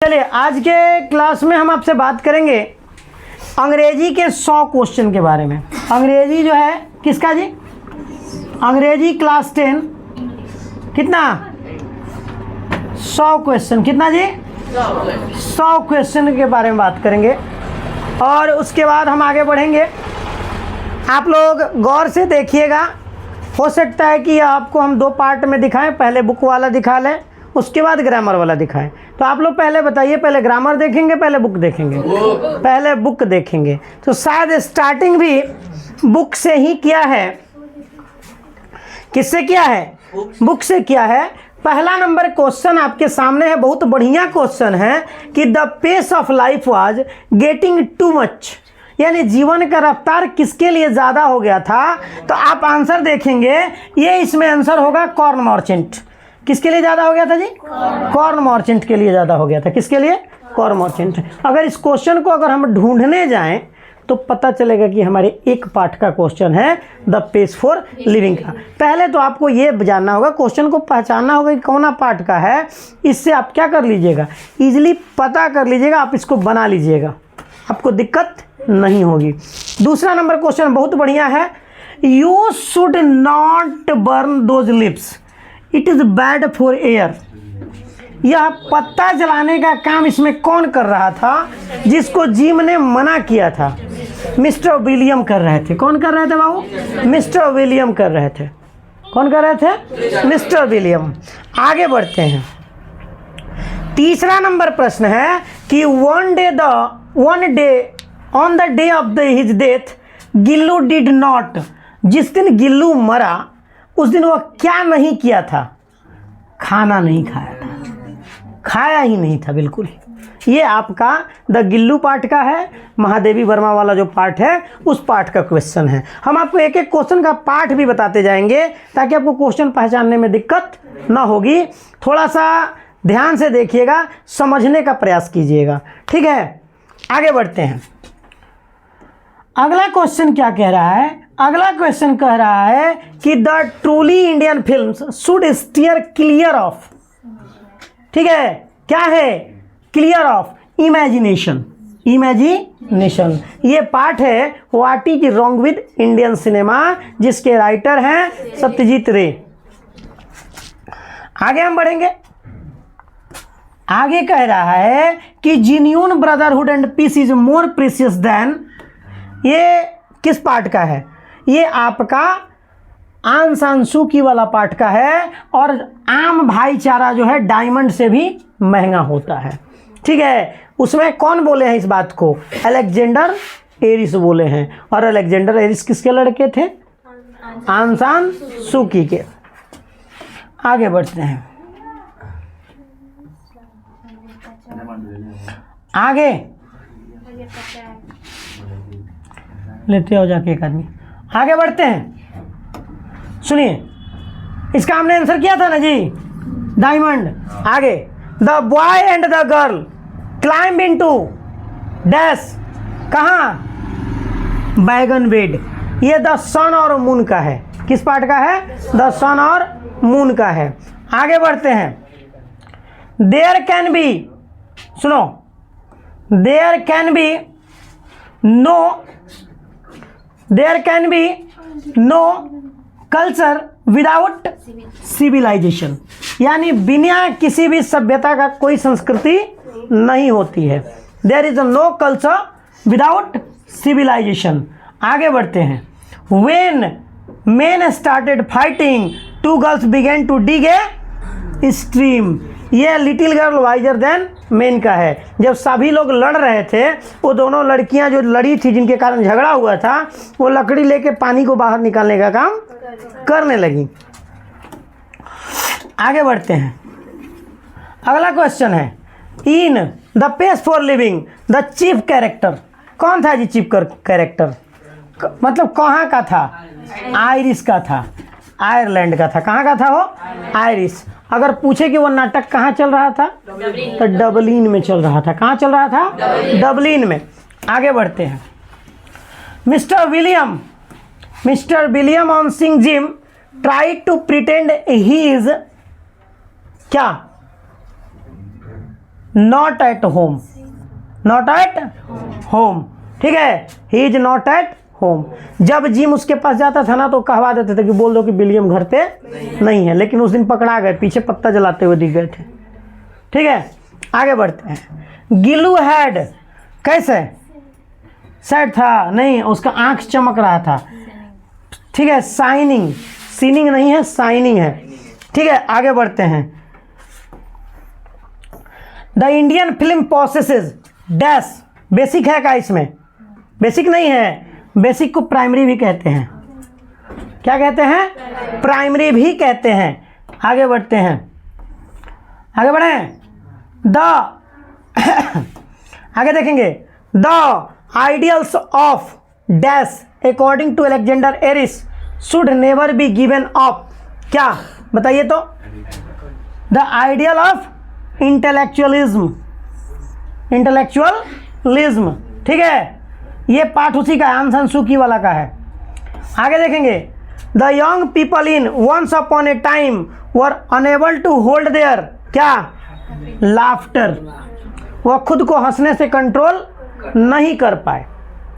चलिए आज के क्लास में हम आपसे बात करेंगे अंग्रेजी के 100 क्वेश्चन के बारे में। अंग्रेजी जो है किसका जी? अंग्रेजी क्लास 10 कितना 100 क्वेश्चन, कितना जी 100 क्वेश्चन के बारे में बात करेंगे और उसके बाद हम आगे बढ़ेंगे। आप लोग गौर से देखिएगा, हो सकता है कि आपको हम 2 पार्ट में दिखाएं, पहले बुक वाला दिखा लें उसके बाद ग्रामर वाला दिखाएं। तो आप लोग पहले बताइए, पहले ग्रामर देखेंगे पहले बुक देखेंगे? पहले बुक देखेंगे। तो शायद स्टार्टिंग भी बुक से ही किया है। किससे किया है? बुक से किया है। पहला नंबर क्वेश्चन आपके सामने है, बहुत बढ़िया क्वेश्चन है कि the pace of life was getting too much, यानी जीवन का रफ्तार किसके लिए ज़्यादा हो गया था? तो आप आंसर देखेंगे, ये इसमें आंसर होगा कॉर्न मर्चेंट। किसके लिए ज़्यादा हो गया था जी? कॉर्न मर्चेंट के लिए ज़्यादा हो गया था। किसके लिए? Corn merchant. अगर इस क्वेश्चन को अगर हम ढूंढने जाएं तो पता चलेगा कि हमारे एक पार्ट का क्वेश्चन है द पेस फॉर लिविंग का। पहले तो आपको ये जानना होगा, क्वेश्चन को पहचानना होगा कि कौन पार्ट का है। इससे आप क्या कर लीजिएगा, इजीली पता कर लीजिएगा, आप इसको बना लीजिएगा, आपको दिक्कत नहीं होगी। दूसरा नंबर क्वेश्चन बहुत बढ़िया है, you should not burn those lips, it is bad for air. यह पत्ता जलाने का काम इसमें कौन कर रहा था जिसको जिम ने मना किया था? मिस्टर विलियम कर रहे थे। कौन कर रहे थे बाबू? मिस्टर विलियम कर रहे थे। कौन कर रहे थे? Mister William. आगे बढ़ते हैं। तीसरा नंबर प्रश्न है कि one day on the day of his death Gillu did not, जिस दिन गिल्लू मरा उस दिन वह क्या नहीं किया था? खाना नहीं खाया था, खाया ही नहीं था बिल्कुल। ये आपका द गिल्लू पार्ट का है, महादेवी वर्मा वाला जो पार्ट है उस पार्ट का क्वेश्चन है। हम आपको एक एक क्वेश्चन का पार्ट भी बताते जाएंगे ताकि आपको क्वेश्चन पहचानने में दिक्कत ना होगी। थोड़ा सा ध्यान से देखिएगा, समझने का प्रयास कीजिएगा, ठीक है? आगे बढ़ते हैं। अगला क्वेश्चन क्या कह रहा है? अगला क्वेश्चन कह रहा है कि the truly Indian films should steer clear of, ठीक है, क्या है? Clear of imagination. इमेजिनेशन ये पार्ट है what is wrong with Indian cinema, जिसके राइटर हैं सत्यजीत रे। आगे हम बढ़ेंगे। आगे कह रहा है कि genuine brotherhood and peace is more precious than, ये किस पार्ट का है? ये आपका आन सान सू की वाला पार्ट का है। और आम भाईचारा जो है डायमंड से भी महंगा होता है, ठीक है? उसमें कौन बोले हैं इस बात को? अलेक्जेंडर एरिस बोले हैं। और अलेक्जेंडर एरिस किसके लड़के थे? आन सान सू की के। आगे बढ़ते हैं। आगे लेते हो जाके एक आदमी। आगे बढ़ते हैं, सुनिए, इसका हमने आंसर किया था ना जी, डायमंड। आगे, the boy and the girl climb into dash, कहाँ? बैगन बेड। ये द सन और मून का है। किस पार्ट का है? द सन और मून का है। आगे बढ़ते हैं। देयर कैन बी, सुनो, there can be no culture without civilisation, यानी बिना किसी भी सभ्यता का कोई संस्कृति नहीं होती है। There is no culture without civilization. आगे बढ़ते हैं। When men started fighting two girls began to dig a stream, ये little girl wiser than men का है। जब सभी लोग लड़ रहे थे, वो दोनों लड़कियां जो लड़ी थी जिनके कारण झगड़ा हुआ था, वो लकड़ी लेके पानी को बाहर निकालने का काम करने लगी। आगे बढ़ते हैं। अगला क्वेश्चन है, in the pace for living the chief character, कौन था जी चीफ कैरेक्टर? मतलब कहाँ का था? आयरिश का था, आयरलैंड का था। कहाँ का था वो? आयरिश। अगर पूछे कि वो नाटक कहाँ चल रहा था तो डबलिन में चल रहा था। कहाँ चल रहा था? डबलिन में। आगे बढ़ते हैं। Mister William on sing Jim try to pretend he is, क्या? Not at home, not at home, ठीक है, he is not at home. जब जिम उसके पास जाता था ना तो कहवा देते थे कि बोल दो कि विलियम घर पे नहीं है, लेकिन उस दिन पकड़ा गए, पीछे पत्ता जलाते हुए दिख गए थे। ठीक है, आगे बढ़ते हैं। गिलू हैड, कैसे सैड था, नहीं उसका आंख चमक रहा था। ठीक है, शाइनिंग, सीनिंग नहीं है, शाइनिंग है। ठीक है, आगे बढ़ते हैं। The Indian film processes dash, basic है क्या इसमें? बेसिक नहीं है, बेसिक को प्राइमरी भी कहते हैं। क्या कहते हैं? प्राइमरी भी कहते हैं। आगे बढ़ते हैं, आगे बढ़ें। द आगे देखेंगे, the ideals of dash according to Alexander Aris should never be given up. क्या बताइए तो? The ideal of intellectualism, intellectualism. ठीक है, ये पाठ उसी का है, आन सान सू की वाला का है। आगे देखेंगे, the young people in once upon a time were unable to hold their क्या? लाफ्टर, वह खुद को हंसने से कंट्रोल नहीं कर पाए।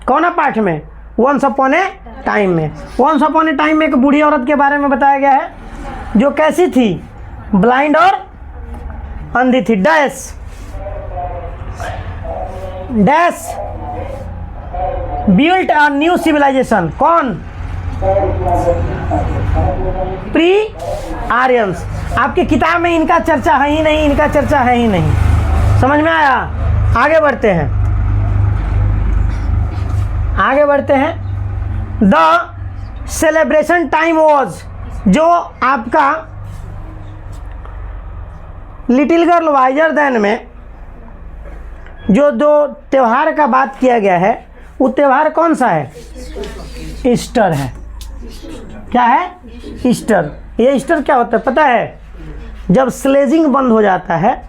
कौन पाठ में? वंस अपॉन ए टाइम में। वंस अपॉन ए टाइम में एक बूढ़ी औरत के बारे में बताया गया है जो कैसी थी? ब्लाइंड और अंधी थी। Dash dash built a new civilization. कौन? Pre Aryans. आपकी किताब में इनका चर्चा है ही नहीं, इनका चर्चा है ही नहीं। समझ में आया? आगे बढ़ते हैं, आगे बढ़ते हैं। द सेलिब्रेशन टाइम वॉज, जो आपका लिटिल गर्ल वाइजर देन में जो दो त्यौहार का बात किया गया है, वो त्यौहार कौन सा है? ईस्टर है। क्या है? ईस्टर। ये ईस्टर क्या होता है पता है? जब स्लेजिंग बंद हो जाता है,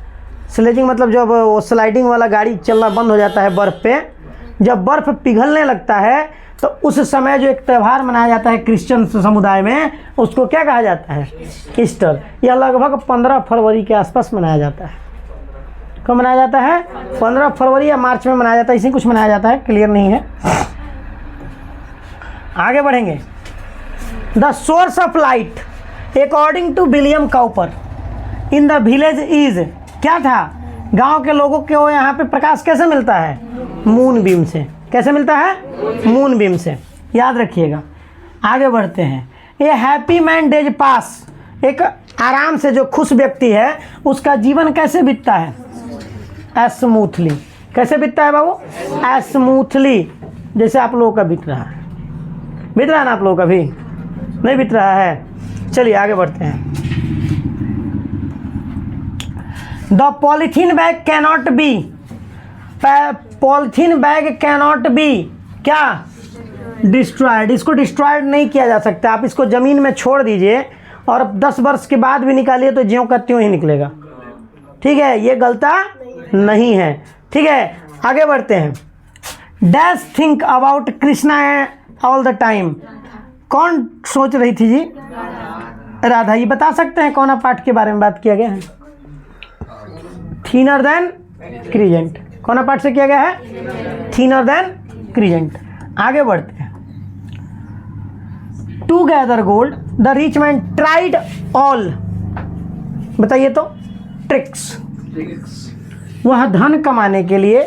स्लेजिंग मतलब जब वो स्लाइडिंग वाला गाड़ी चलना बंद हो जाता है बर्फ़ पे, जब बर्फ़ पिघलने लगता है तो उस समय जो एक त्यौहार मनाया जाता है क्रिश्चियन समुदाय में, उसको क्या कहा जाता है? ईस्टर। यह लगभग 15 फरवरी के आसपास मनाया जाता है। कब मनाया जाता है? 15 फरवरी या मार्च में मनाया जाता है, इसी कुछ मनाया जाता है, क्लियर नहीं है। आगे बढ़ेंगे। The source of light according to William Cowper in the village is, क्या था? गांव के लोगों को यहाँ पे प्रकाश कैसे मिलता है? मून बीम से। कैसे मिलता है? मून बीम से, याद रखिएगा। आगे बढ़ते हैं। ये हैप्पी मैन डेज पास, एक आराम से जो खुश व्यक्ति है उसका जीवन कैसे बीतता है? स्मूथली। कैसे बीतता है बाबू? स्मूथली, जैसे आप लोगों का बीत रहा है। बीत रहा है ना आप लोगों का भी? नहीं बीत रहा है? चलिए आगे बढ़ते हैं। The polythene bag cannot be, polythene bag cannot be क्या? डिस्ट्रॉयड। इसको डिस्ट्रॉयड नहीं किया जा सकता। आप इसको ज़मीन में छोड़ दीजिए और 10 वर्ष के बाद भी निकालिए तो ज्यों का त्यों ही निकलेगा। ठीक है, ये गलता नहीं है। ठीक है, आगे बढ़ते हैं। Dash think about Krishna all the time, कौन सोच रही थी जी? राधा। ये बता सकते हैं कौन पाठ के बारे में बात किया गया है? Thinner than crescent. कौन पाठ से किया गया है? Thinner than crescent. आगे बढ़ते हैं। To gather gold the rich man tried all, बताइए तो? ट्रिक्स। वह धन कमाने के लिए,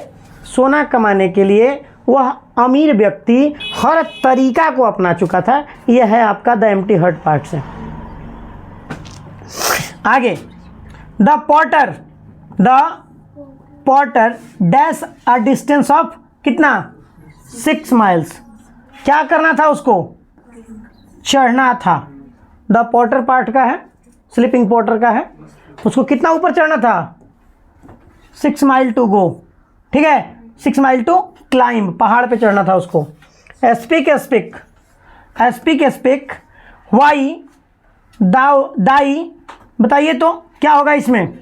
सोना कमाने के लिए वह अमीर व्यक्ति हर तरीका को अपना चुका था। यह है आपका द एम्प्टी हार्ट पार्ट से। आगे, the Potter dash a distance of कितना? 6 माइल्स। क्या करना था उसको? चढ़ना था। द पॉटर पार्ट का है, स्लीपिंग पॉटर का है। उसको कितना ऊपर चढ़ना था? 6 माइल टू गो। ठीक है, 6 माइल टू क्लाइंब, पहाड़ पे चढ़ना था उसको। स्पीक वाई दाई, बताइए तो क्या होगा इसमें?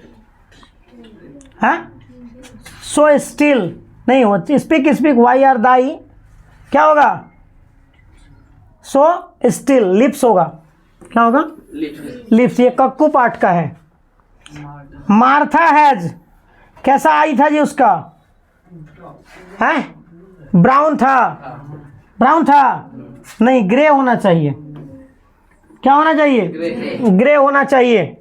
हाँ, सो स्टिल नहीं हो। स्पीक वाई आर दाई क्या होगा? So still. लिप्स होगा। क्या होगा? लिप्स। ये कक्कू पाठ का है। मार्था हैज कैसा आई था जी उसका? है ब्राउन था, ब्राउन था नहीं, ग्रे होना चाहिए। क्या होना चाहिए? ग्रे होना चाहिए।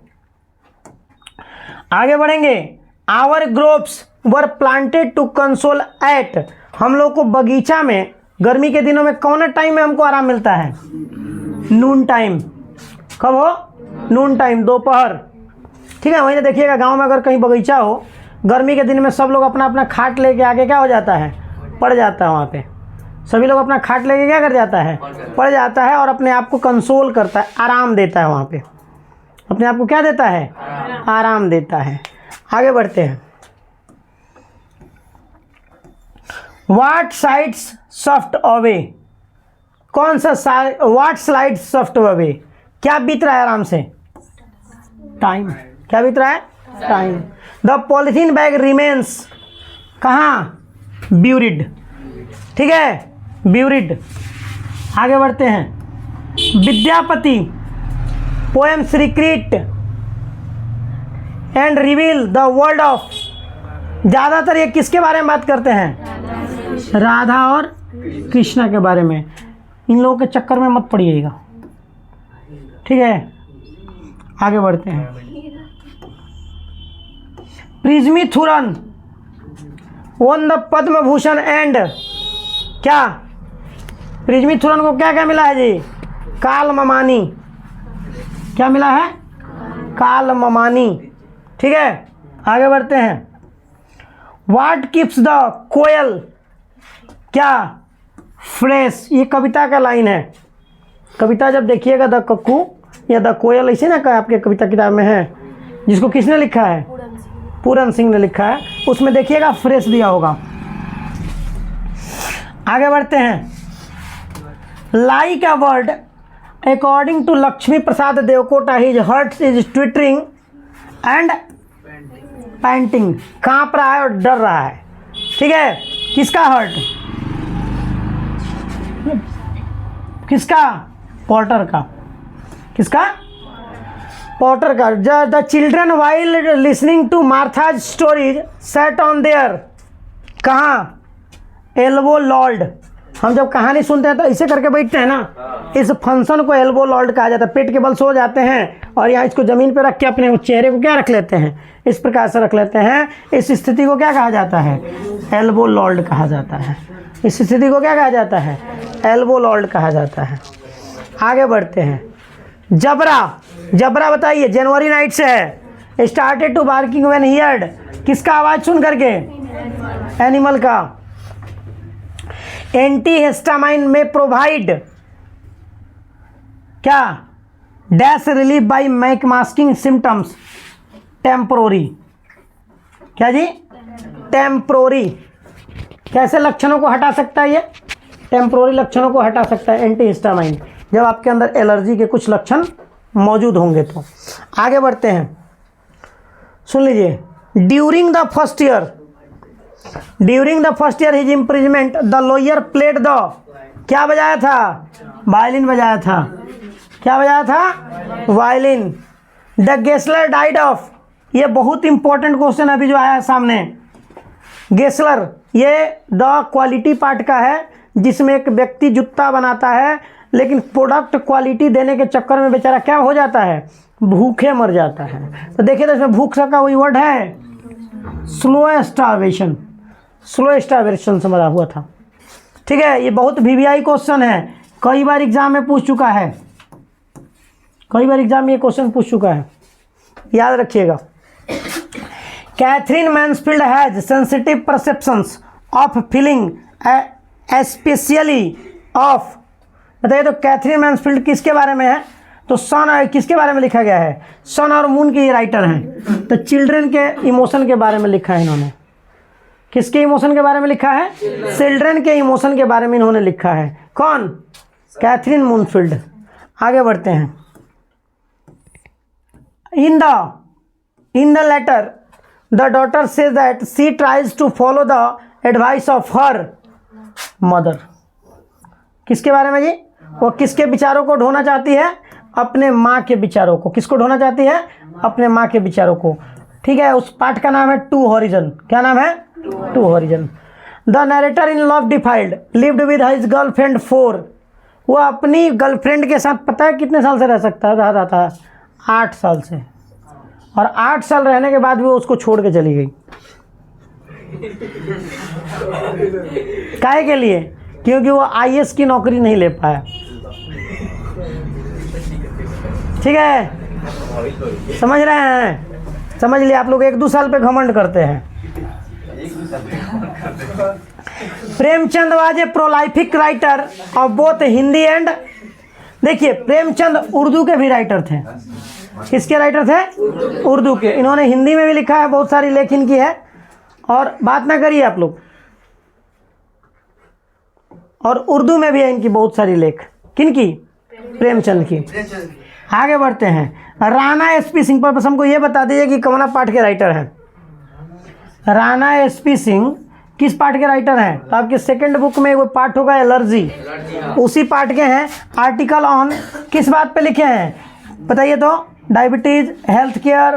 आगे बढ़ेंगे। Our groves were planted to console at, हम लोग को बगीचा में गर्मी के दिनों में कौन टाइम में हमको आराम मिलता है? नून टाइम। कब हो? नून टाइम, दोपहर। ठीक है, वहीं देखिएगा गांव में अगर कहीं बगीचा हो, गर्मी के दिन में सब लोग अपना अपना खाट लेके आगे क्या हो जाता है? पड़ जाता है वहाँ पे। सभी लोग अपना खाट लेके क्या कर जाता है? पड़ जाता है और अपने आप को कंसोल करता है, आराम देता है वहाँ पे। अपने आप को क्या देता है? आराम देता है। आगे बढ़ते हैं। व्हाट साइड्स सॉफ्ट अवे, कौन सा व्हाट स्लाइड सॉफ्ट अवे, क्या बीत रहा है आराम से? टाइम। क्या बीत रहा है? Time. The polythene bag remains कहाँ? ब्यूरिड। ठीक है, ब्यूरिड। आगे बढ़ते हैं। Vidyapati poems recreate and reveal the world of, ज़्यादातर ये किसके बारे में बात करते हैं? राधा और कृष्णा के बारे में। इन लोगों के चक्कर में मत पड़िएगा। ठीक है, आगे बढ़ते हैं। प्रिज्मीथुरन won the Padma Bhushan and, क्या प्रिज्मीथुरन को क्या क्या मिला है जी? कालममानी। क्या मिला है? कालममानी। ठीक है, आगे बढ़ते हैं। व्हाट कीप्स द कोयल, क्या? फ्रेश। ये कविता का लाइन है। कविता जब देखिएगा द कक्कू या द कोयल, ऐसे ना का आपके कविता किताब में है, जिसको किसने लिखा है? पूरन सिंह ने लिखा है। उसमें देखिएगा फ्रेश दिया होगा। आगे बढ़ते हैं। Like a word according to Laxmi Prasad Devkota, his heart is twittering and panting, कांप रहा है और डर रहा है। ठीक है, किसका हार्ट? किसका? पॉटर का। किसका? पॉटर का। The children while listening to Martha's stories sat on there, कहाँ? Elbow lord. हम जब कहानी सुनते हैं तो ऐसे करके बैठते हैं ना, इस फंक्शन को एल्बो लॉर्ड कहा जाता है। पेट के बल सो जाते हैं और यहाँ इसको ज़मीन पे रख के अपने चेहरे को क्या रख लेते हैं? इस प्रकार से रख लेते हैं। इस स्थिति को क्या कहा जाता है? एल्बो लॉर्ड कहा जाता है। इस स्थिति को क्या कहा जाता है? एल्बो लॉर्ड कहा जाता है। आगे बढ़ते हैं। जबरा। जबरा बताइए, जनवरी नाइट से है। Started to barking when heard, किसका आवाज़ सुन करके? एनिमल का। एंटीहिस्टामाइन में प्रोवाइड, क्या? Dash relief by mac masking symptoms, temporary. क्या जी? टेम्पोरी। कैसे लक्षणों को हटा सकता है ये? टेम्पोरी लक्षणों को हटा सकता है एंटीहिस्टामाइन, जब आपके अंदर एलर्जी के कुछ लक्षण मौजूद होंगे तो। आगे बढ़ते हैं, सुन लीजिए। During the first year, during the first year his imprisonment the lawyer played the, क्या बजाया था? वायलिन बजाया था। क्या बजाया था? Violin. The Gessler died of, ये बहुत इंपॉर्टेंट क्वेश्चन अभी जो आया है सामने। गेस्लर ये द क्वालिटी पार्ट का है, जिसमें एक व्यक्ति जूता बनाता है, लेकिन प्रोडक्ट क्वालिटी देने के चक्कर में बेचारा क्या हो जाता है? भूखे मर जाता है। तो देखिए, तो इसमें भूख का वही वर्ड है, स्लो स्टार्वेशन। स्लो स्टार्वेशन से मरा हुआ था। ठीक है, ये बहुत वीवीआई क्वेश्चन है, कई बार एग्जाम में पूछ चुका है। कई बार एग्जाम में ये क्वेश्चन पूछ चुका है, याद रखिएगा। Katherine Mansfield has sensitive perceptions of feeling specially of, बताइए तो कैथरीन मैन्सफील्ड किसके बारे में है? तो सन, किसके बारे में लिखा गया है? सन और मून के ये राइटर हैं। तो चिल्ड्रन के इमोशन के बारे में लिखा है इन्होंने। किसके इमोशन के बारे में लिखा है? चिल्ड्रन के इमोशन के बारे में इन्होंने लिखा है। कौन? Katherine Mansfield. आगे बढ़ते हैं। In the letter the daughter says that she tries to follow the advice of her mother, किसके बारे में जी? वो किसके विचारों को ढोना चाहती है? अपने माँ के विचारों को। किसको ढोना चाहती है? अपने माँ के विचारों को। ठीक है, उस पार्ट का नाम है टू हॉरिजन। क्या नाम है? To horizon. The narrator in love defiled lived with his girlfriend 4। वो अपनी गर्लफ्रेंड के साथ पता है कितने साल से रह रहा था? 8 साल से। और 8 साल रहने के बाद भी वो उसको छोड़ के चली गई। काहे के लिए? क्योंकि वो आईएएस की नौकरी नहीं ले पाया। ठीक है, समझ रहे हैं? समझ लिए आप लोग? 1-2 साल पे घमंड करते हैं। Premchand was a prolific writer of both Hindi and, देखिए प्रेमचंद उर्दू के भी राइटर थे। किसके राइटर थे? उर्दू के। इन्होंने हिंदी में भी लिखा है, बहुत सारी लेख इनकी है। और बात ना करिए आप लोग, और उर्दू में भी है इनकी बहुत सारी लेख। किनकी? प्रेमचंद की। आगे बढ़ते हैं। राणा एसपी सिंह पर बस हमको ये बता दीजिए कि कौन पाठ के राइटर हैं। राणा एसपी सिंह किस पार्ट के राइटर हैं? तो आपके सेकंड बुक में वो पार्ट होगा एलर्जी, उसी पार्ट के हैं। आर्टिकल ऑन किस बात पे लिखे हैं बताइए तो? Diabetes, health care,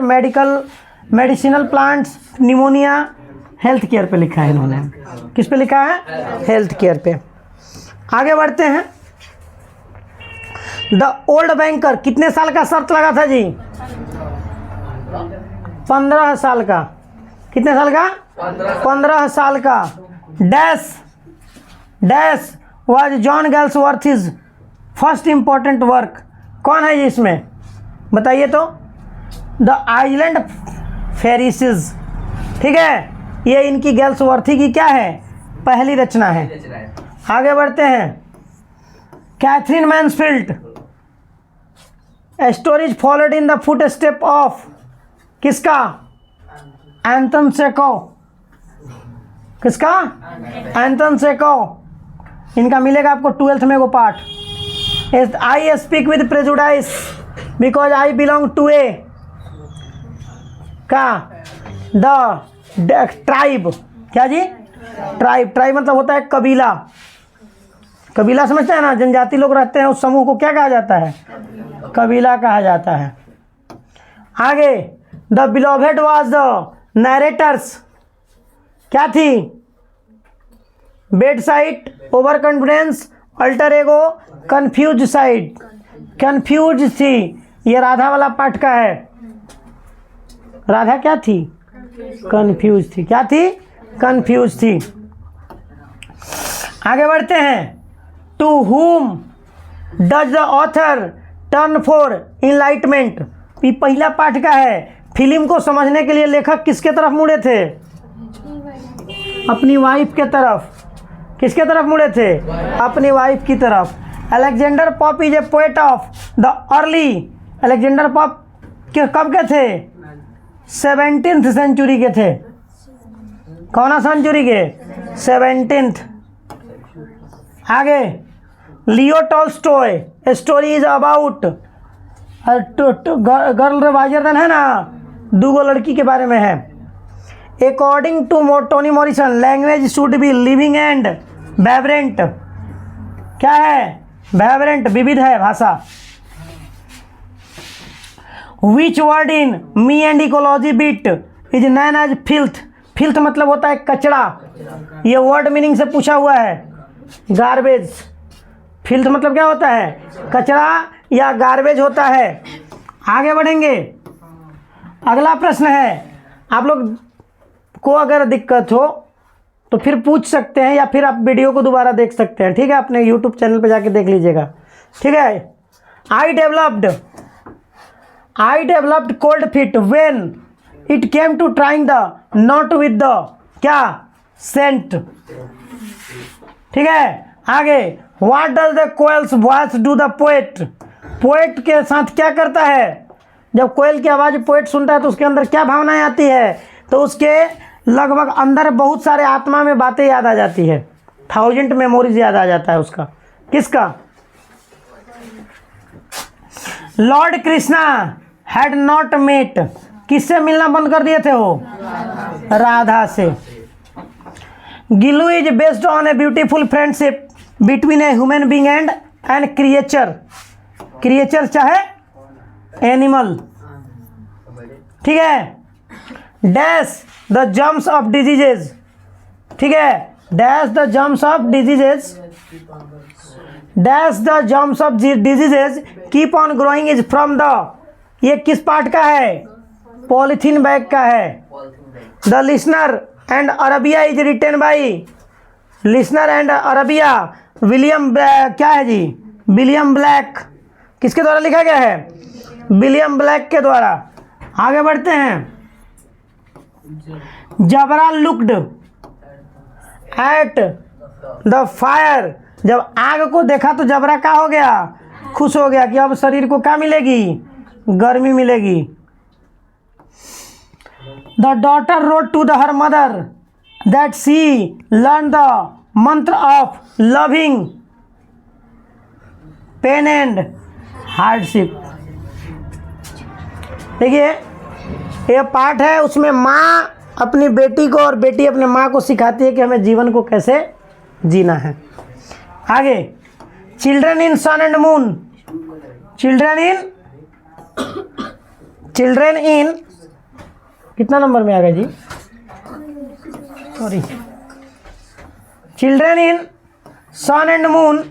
medicinal plants, pneumonia, health care पे लिखा है इन्होंने। किस पे लिखा है? हेल्थ केयर पे। आगे बढ़ते हैं। द ओल्ड बैंकर कितने साल का शर्त लगा था जी? 15 साल का। कितने साल का? 15 साल का। Dash was John Galsworthy's first important work. कौन है जी इसमें बताइए तो? The island Pharisees. ठीक है, ये इनकी गैल्सवर्थी की क्या है? पहली रचना है। आगे बढ़ते हैं। Katherine Mansfield stories followed in the footstep of किसका? Anton Chekhov. किसका? Anton Chekhov. इनका मिलेगा आपको 12th में वो part. I speak with prejudice because I belong to a का द ट्राइब। क्या जी? ट्राइब मतलब होता है कबीला। कबीला समझते हैं ना? जनजाति लोग रहते हैं उस समूह को क्या कहा जाता है? कबीला कहा जाता है। आगे, the beloved was the narrator's क्या थी? Bed side, over confidence, alter एगो, कंफ्यूज साइड। कंफ्यूज थी। ये राधा वाला पाठ का है। राधा क्या थी? कंफ्यूज थी। क्या थी? कंफ्यूज थी। आगे बढ़ते हैं। To whom does the author turn for enlightenment. ये पहला पाठ का है। फिल्म को समझने के लिए लेखक किसके तरफ मुड़े थे? अपनी वाइफ के तरफ। किसके तरफ मुड़े थे? अपनी वाइफ की तरफ। Alexander Pope is a poet of the early. Alexander Pope कब के थे? 17th सेंचुरी के थे। कौन सा सेंचुरी के? 17th। आगे, Leo Tolstoy story is about girl रिवाइजर है ना, 2 लड़की के बारे में है। According to Toni Morrison language should be living and vibrant. क्या है? वाइब्रेंट, विविध है भाषा। Which word in me and ecology bit is known as filth. Filth मतलब होता है कचरा। ये वर्ड मीनिंग से पूछा हुआ है। गार्बेज। फिल्थ मतलब क्या होता है? कचरा या गार्बेज होता है। आगे बढ़ेंगे। अगला प्रश्न है। आप लोग को अगर दिक्कत हो तो फिर पूछ सकते हैं, या फिर आप वीडियो को दोबारा देख सकते हैं। ठीक है, अपने यूट्यूब चैनल पे जाके देख लीजिएगा। ठीक है। I developed cold feet when it came to trying the knot with the क्या? सेंट। ठीक है। आगे, what does the koel's voice do the poet. Poet के साथ क्या करता है? जब कोयल की आवाज़ पोएट सुनता है तो उसके अंदर क्या भावनाएं आती है? तो उसके लगभग अंदर बहुत सारे आत्मा में बातें याद आ जाती है। 1000 मेमोरीज याद आ जाता है उसका। किसका? Lord Krishna had not met. किससे मिलना बंद कर दिए थे वो? राधा से। Gillu is based on a beautiful friendship between a human being and an creature. Creature चाहे एनिमल। ठीक है। Dash the germs of diseases, ठीक है, dash the germs of diseases, dash the germs of diseases keep on growing is from the, ये किस part का है, polythene bag का है। The listener and Arabia is written by, listener and Arabia William क्या है जी, विलियम ब्लैक, किसके द्वारा लिखा गया है, विलियम ब्लैक के द्वारा। आगे बढ़ते हैं। जबरा लुक्ड एट द फायर, जब आग को देखा तो जबरा क्या हो गया, खुश हो गया कि अब शरीर को क्या मिलेगी, गर्मी मिलेगी। The daughter wrote to the her mother that she learn the mantra of loving pain and hardship. देखिए ये पाठ है, उसमें माँ अपनी बेटी को और बेटी अपने माँ को सिखाती है कि हमें जीवन को कैसे जीना है। आगे, children in sun and moon, children in कितना नंबर में आ गया जी, sorry, children in sun and moon,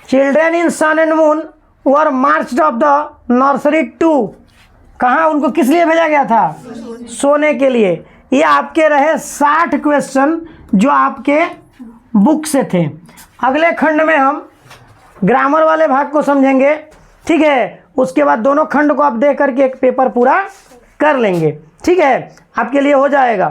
children in sun and moon were marched off the nursery too, कहाँ उनको किस लिए भेजा गया था, सोने के लिए। ये आपके रहे 60 क्वेश्चन जो आपके बुक से थे। अगले खंड में हम ग्रामर वाले भाग को समझेंगे, ठीक है, उसके बाद दोनों खंड को आप देख करके एक पेपर पूरा कर लेंगे, ठीक है, आपके लिए हो जाएगा।